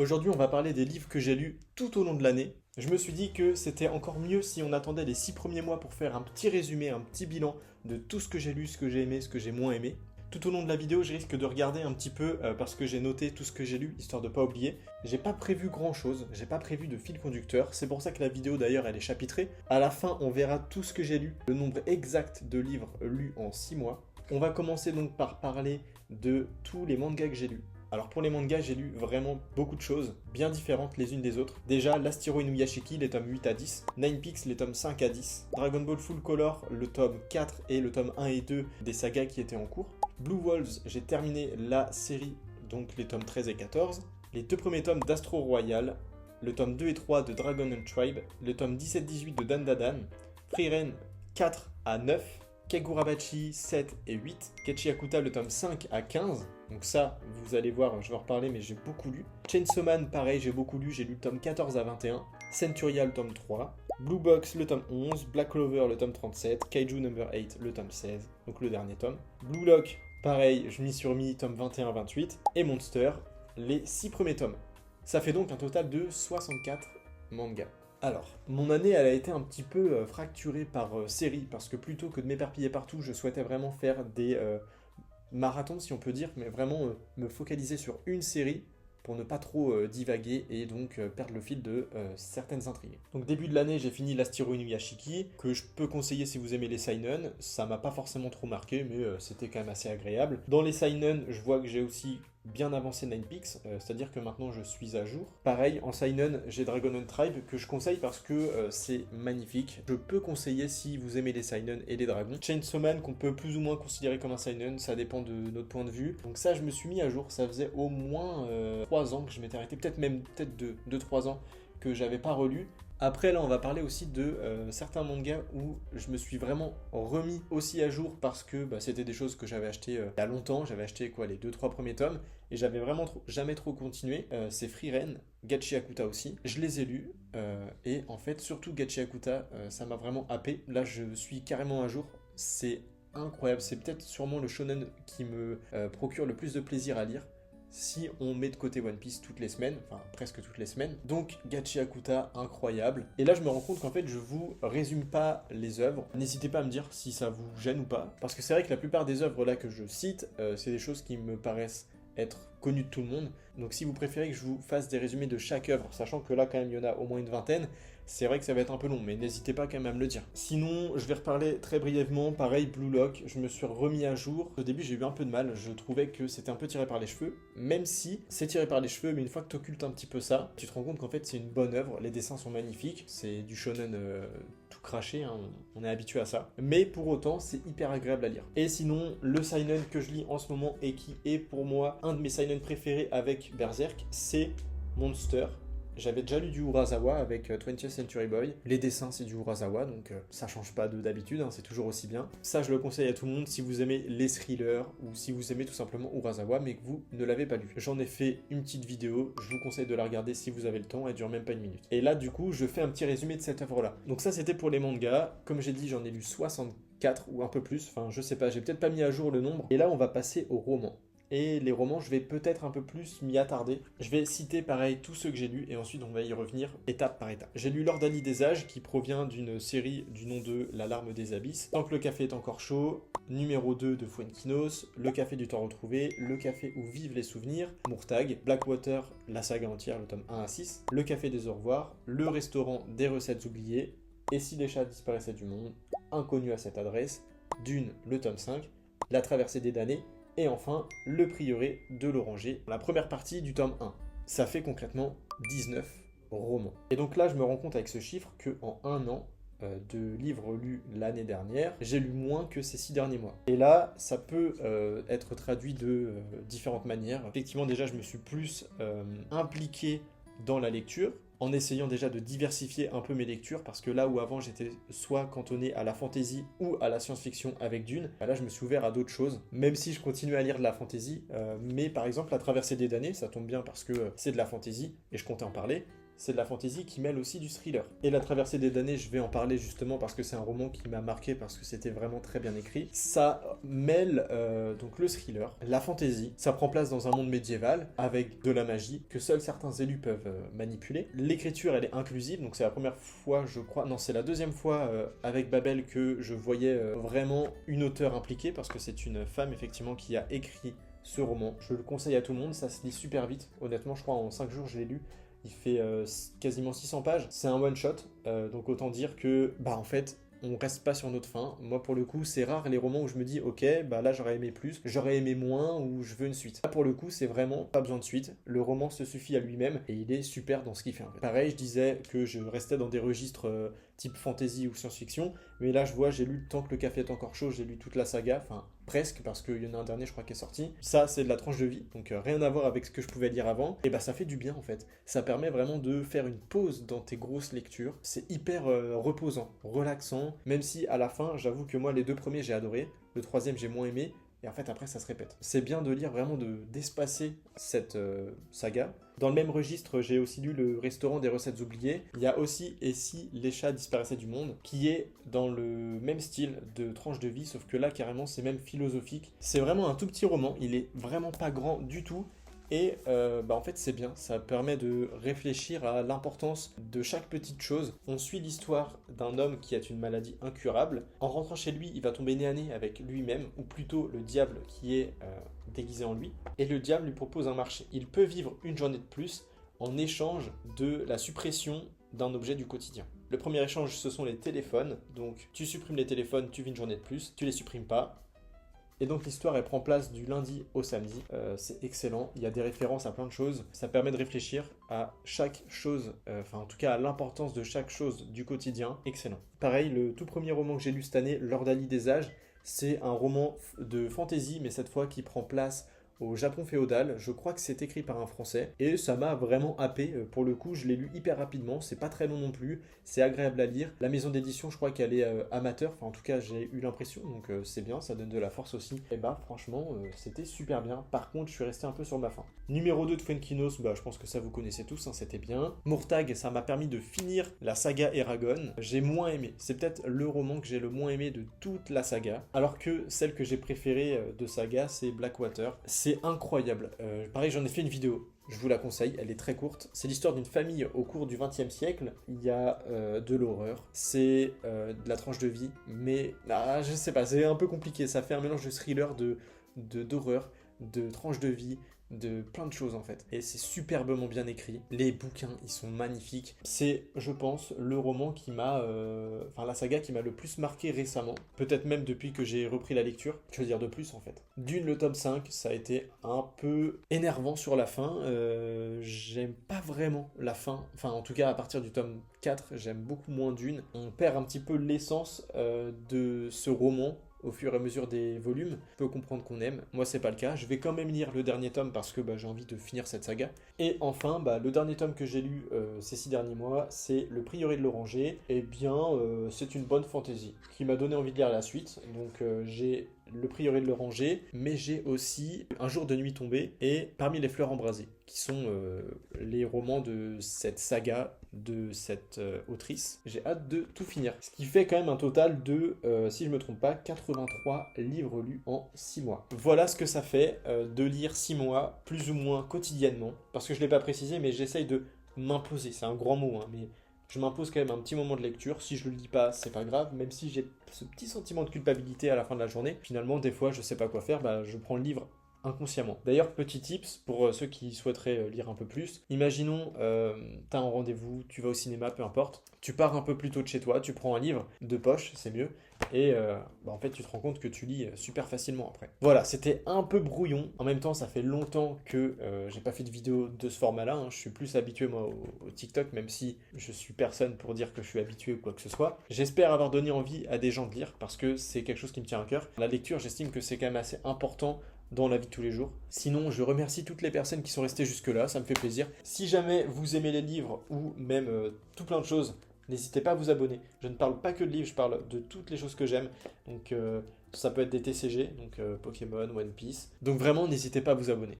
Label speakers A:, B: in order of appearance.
A: Aujourd'hui, on va parler des livres que j'ai lus tout au long de l'année. Je me suis dit que c'était encore mieux si on attendait les 6 premiers mois pour faire un petit résumé, un petit bilan de tout ce que j'ai lu, ce que j'ai aimé, ce que j'ai moins aimé. Tout au long de la vidéo, je risque de regarder un petit peu parce que j'ai noté tout ce que j'ai lu, histoire de pas oublier. J'ai pas prévu grand chose, j'ai pas prévu de fil conducteur, c'est pour ça que la vidéo d'ailleurs elle est chapitrée. À la fin, on verra tout ce que j'ai lu, le nombre exact de livres lus en 6 mois. On va commencer donc par parler de tous les mangas que j'ai lus. Alors pour les mangas, j'ai lu vraiment beaucoup de choses, bien différentes les unes des autres. Déjà, Last Hero Inuyashiki, les tomes 8 à 10, Nine Peaks, les tomes 5 à 10, Dragon Ball Full Color, le tome 4 et le tome 1 et 2 des sagas qui étaient en cours. Blue Wolves, j'ai terminé la série, donc les tomes 13 et 14. Les deux premiers tomes d'Astro Royal, le tome 2 et 3 de Dragon and Tribe, le tome 17-18 de Dandadan, Frieren 4 à 9, Kegurabachi 7 et 8, Kechi Akuta le tome 5 à 15, donc ça vous allez voir, je vais en reparler mais j'ai beaucoup lu. Chainsaw Man pareil j'ai beaucoup lu, j'ai lu le tome 14 à 21, Centuria le tome 3, Blue Box le tome 11, Black Clover le tome 37, Kaiju Number 8 le tome 16, donc le dernier tome, Blue Lock pareil je m'y suis remis tome 21-28, et Monster les 6 premiers tomes. Ça fait donc un total de 64 mangas. Alors, mon année, elle a été un petit peu fracturée par série, parce que plutôt que de m'éparpiller partout, je souhaitais vraiment faire des marathons, si on peut dire, mais vraiment me focaliser sur une série pour ne pas trop divaguer et donc perdre le fil de certaines intrigues. Donc début de l'année, j'ai fini Last Hero Inuyashiki, que je peux conseiller si vous aimez les seinen. Ça m'a pas forcément trop marqué, mais c'était quand même assez agréable. Dans les seinen, je vois que j'ai aussi bien avancé Nine Peaks, c'est-à-dire que maintenant je suis à jour. Pareil, en seinen, j'ai Dragon and Tribe, que je conseille parce que c'est magnifique. Je peux conseiller si vous aimez les seinen et les dragons. Chainsaw Man, qu'on peut plus ou moins considérer comme un seinen, ça dépend de notre point de vue. Donc ça, je me suis mis à jour, ça faisait au moins 3 ans que je m'étais arrêté, peut-être 2-3 ans que j'avais pas relu. Après, là, on va parler aussi de certains mangas où je me suis vraiment remis aussi à jour parce que c'était des choses que j'avais achetées il y a longtemps. J'avais acheté quoi, les 2-3 premiers tomes et j'avais vraiment jamais trop continué. C'est Frieren, Gachi Akuta aussi. Je les ai lus et en fait, surtout Gachi Akuta, ça m'a vraiment happé. Là, je suis carrément à jour. C'est incroyable. C'est peut-être sûrement le shonen qui me procure le plus de plaisir à lire, si on met de côté One Piece toutes les semaines, enfin presque toutes les semaines. Donc Gachi Akuta, incroyable. Et là je me rends compte qu'en fait je vous résume pas les œuvres. N'hésitez pas à me dire si ça vous gêne ou pas. Parce que c'est vrai que la plupart des œuvres là que je cite, c'est des choses qui me paraissent être connues de tout le monde. Donc si vous préférez que je vous fasse des résumés de chaque œuvre, sachant que là quand même il y en a au moins une vingtaine, c'est vrai que ça va être un peu long, mais n'hésitez pas quand même à me le dire. Sinon, je vais reparler très brièvement. Pareil, Blue Lock, je me suis remis à jour. Au début, j'ai eu un peu de mal. Je trouvais que c'était un peu tiré par les cheveux, même si c'est tiré par les cheveux, mais une fois que tu occultes un petit peu ça, tu te rends compte qu'en fait, c'est une bonne œuvre. Les dessins sont magnifiques. C'est du shonen tout craché, hein. On est habitué à ça. Mais pour autant, c'est hyper agréable à lire. Et sinon, le seinen que je lis en ce moment et qui est pour moi un de mes seinen préférés avec Berserk, c'est Monster. J'avais déjà lu du Urasawa avec 20th Century Boy. Les dessins, c'est du Urasawa, donc ça change pas d'habitude, hein, c'est toujours aussi bien. Ça, je le conseille à tout le monde si vous aimez les thrillers ou si vous aimez tout simplement Urasawa mais que vous ne l'avez pas lu. J'en ai fait une petite vidéo, je vous conseille de la regarder si vous avez le temps, elle dure même pas une minute. Et là, du coup, je fais un petit résumé de cette œuvre-là. Donc ça, c'était pour les mangas. Comme j'ai dit, j'en ai lu 64 ou un peu plus, enfin je sais pas, j'ai peut-être pas mis à jour le nombre. Et là, on va passer aux romans. Et les romans, je vais peut-être un peu plus m'y attarder. Je vais citer pareil tous ceux que j'ai lus et ensuite on va y revenir étape par étape. J'ai lu L'Ordali des âges qui provient d'une série du nom de La larme des abysses, Tant que le café est encore chaud, numéro 2 de Fuenkinos, Le café du temps retrouvé, Le café où vivent les souvenirs, Murtag, Blackwater, la saga entière, le tome 1 à 6, Le café des au revoir, Le restaurant des recettes oubliées, Et si les chats disparaissaient du monde, Inconnu à cette adresse, Dune, le tome 5, La traversée des damnés, et enfin, Le prieuré de l'Oranger, la première partie du tome 1. Ça fait concrètement 19 romans. Et donc là, je me rends compte avec ce chiffre qu'en un an de livres lus l'année dernière, j'ai lu moins que ces 6 derniers mois. Et là, ça peut être traduit de différentes manières. Effectivement, déjà, je me suis plus impliqué dans la lecture, en essayant déjà de diversifier un peu mes lectures, parce que là où avant j'étais soit cantonné à la fantasy ou à la science-fiction avec Dune, là je me suis ouvert à d'autres choses, même si je continue à lire de la fantasy, mais par exemple La traversée des damnés, ça tombe bien parce que c'est de la fantasy, et je comptais en parler, c'est de la fantasy qui mêle aussi du thriller. Et La Traversée des damnés, je vais en parler justement parce que c'est un roman qui m'a marqué, parce que c'était vraiment très bien écrit. Ça mêle donc le thriller, la fantasy, ça prend place dans un monde médiéval avec de la magie que seuls certains élus peuvent manipuler. L'écriture, elle est inclusive, donc c'est la première fois, je crois, non, c'est la deuxième fois avec Babel que je voyais vraiment une auteure impliquée, parce que c'est une femme effectivement qui a écrit ce roman. Je le conseille à tout le monde, ça se lit super vite. Honnêtement, je crois en 5 jours je l'ai lu. Il fait quasiment 600 pages. C'est un one-shot, donc autant dire que, bah en fait, on reste pas sur notre faim. Moi, pour le coup, c'est rare les romans où je me dis, ok, bah là j'aurais aimé plus, j'aurais aimé moins, ou je veux une suite. Là, pour le coup, c'est vraiment pas besoin de suite. Le roman se suffit à lui-même et il est super dans ce qu'il fait. En fait. Pareil, je disais que je restais dans des registres type fantasy ou science-fiction, mais là, je vois, j'ai lu Tant que le café est encore chaud, j'ai lu toute la saga, enfin presque, parce qu'il y en a un dernier, je crois, qui est sorti. Ça, c'est de la tranche de vie, donc rien à voir avec ce que je pouvais lire avant. Et bah, ça fait du bien en fait. Ça permet vraiment de faire une pause dans tes grosses lectures. C'est hyper reposant, relaxant, même si à la fin, j'avoue que moi, les 2 premiers, j'ai adoré. Le 3e, j'ai moins aimé. Et en fait, après, ça se répète. C'est bien de lire vraiment, d'espacer cette saga. Dans le même registre, j'ai aussi lu Le Restaurant des recettes oubliées. Il y a aussi Et si les chats disparaissaient du monde, qui est dans le même style de tranche de vie, sauf que là, carrément, c'est même philosophique. C'est vraiment un tout petit roman. Il est vraiment pas grand du tout. Et bah en fait c'est bien, ça permet de réfléchir à l'importance de chaque petite chose. On suit l'histoire d'un homme qui a une maladie incurable. En rentrant chez lui, il va tomber nez à nez avec lui-même, ou plutôt le diable qui est déguisé en lui. Et le diable lui propose un marché. Il peut vivre une journée de plus en échange de la suppression d'un objet du quotidien. Le premier échange, ce sont les téléphones. Donc tu supprimes les téléphones, tu vis une journée de plus. Tu les supprimes pas. Et donc l'histoire, elle prend place du lundi au samedi. C'est excellent, il y a des références à plein de choses. Ça permet de réfléchir à chaque chose, enfin en tout cas à l'importance de chaque chose du quotidien. Excellent. Pareil, le tout premier roman que j'ai lu cette année, L'Ordalie des âges, c'est un roman de fantasy, mais cette fois qui prend place au Japon féodal. Je crois que c'est écrit par un Français et ça m'a vraiment happé. Pour le coup, je l'ai lu hyper rapidement, c'est pas très long non plus, c'est agréable à lire. La maison d'édition, je crois qu'elle est amateur, enfin en tout cas j'ai eu l'impression, donc c'est bien, ça donne de la force aussi. Et bah franchement, c'était super bien. Par contre, je suis resté un peu sur ma faim. Numéro 2 de Fuenkinos, bah je pense que ça vous connaissez tous, hein, c'était bien. Murtag, ça m'a permis de finir la saga Eragon. J'ai moins aimé, c'est peut-être le roman que j'ai le moins aimé de toute la saga, alors que celle que j'ai préférée de saga, c'est Blackwater. C'est incroyable. Pareil, j'en ai fait une vidéo. Je vous la conseille, elle est très courte. C'est l'histoire d'une famille au cours du XXe siècle. Il y a de l'horreur, c'est de la tranche de vie, mais je sais pas, c'est un peu compliqué. Ça fait un mélange de thriller, d'horreur, de tranche de vie, de plein de choses en fait. Et c'est superbement bien écrit. Les bouquins, ils sont magnifiques. C'est, je pense, le roman qui m'a... Enfin, la saga qui m'a le plus marqué récemment. Peut-être même depuis que j'ai repris la lecture. Je veux dire de plus en fait. Dune, le tome 5, ça a été un peu énervant sur la fin. J'aime pas vraiment la fin. Enfin, en tout cas, à partir du tome 4, j'aime beaucoup moins Dune. On perd un petit peu l'essence de ce roman au fur et à mesure des volumes. Je peux comprendre qu'on aime. Moi, c'est pas le cas. Je vais quand même lire le dernier tome parce que j'ai envie de finir cette saga. Et enfin, le dernier tome que j'ai lu ces 6 derniers mois, c'est Le Prieuré de l'Oranger. Eh bien, c'est une bonne fantaisie qui m'a donné envie de lire la suite. Donc, j'ai Le Prieuré de l'Oranger, mais j'ai aussi Un jour de nuit tombée et Parmi les fleurs embrasées, qui sont les romans de cette saga, de cette autrice. J'ai hâte de tout finir. Ce qui fait quand même un total de, si je me trompe pas, 83 livres lus en 6 mois. Voilà ce que ça fait de lire 6 mois, plus ou moins quotidiennement. Parce que je ne l'ai pas précisé, mais j'essaye de m'imposer. C'est un grand mot, hein, mais je m'impose quand même un petit moment de lecture. Si je le lis pas, c'est pas grave, même si j'ai ce petit sentiment de culpabilité à la fin de la journée. Finalement, des fois, je sais pas quoi faire, je prends le livre inconsciemment. D'ailleurs, petit tips pour ceux qui souhaiteraient lire un peu plus. Imaginons, t'as un rendez-vous, tu vas au cinéma, peu importe. Tu pars un peu plus tôt de chez toi, tu prends un livre de poche, c'est mieux. Et en fait, tu te rends compte que tu lis super facilement après. Voilà, c'était un peu brouillon. En même temps, ça fait longtemps que j'ai pas fait de vidéo de ce format-là. Hein. Je suis plus habitué, moi, au TikTok, même si je suis personne pour dire que je suis habitué ou quoi que ce soit. J'espère avoir donné envie à des gens de lire, parce que c'est quelque chose qui me tient à cœur. La lecture, j'estime que c'est quand même assez important dans la vie de tous les jours. Sinon, je remercie toutes les personnes qui sont restées jusque-là, ça me fait plaisir. Si jamais vous aimez les livres ou même tout plein de choses, n'hésitez pas à vous abonner. Je ne parle pas que de livres, je parle de toutes les choses que j'aime. Donc ça peut être des TCG, donc Pokémon, One Piece. Donc vraiment, n'hésitez pas à vous abonner.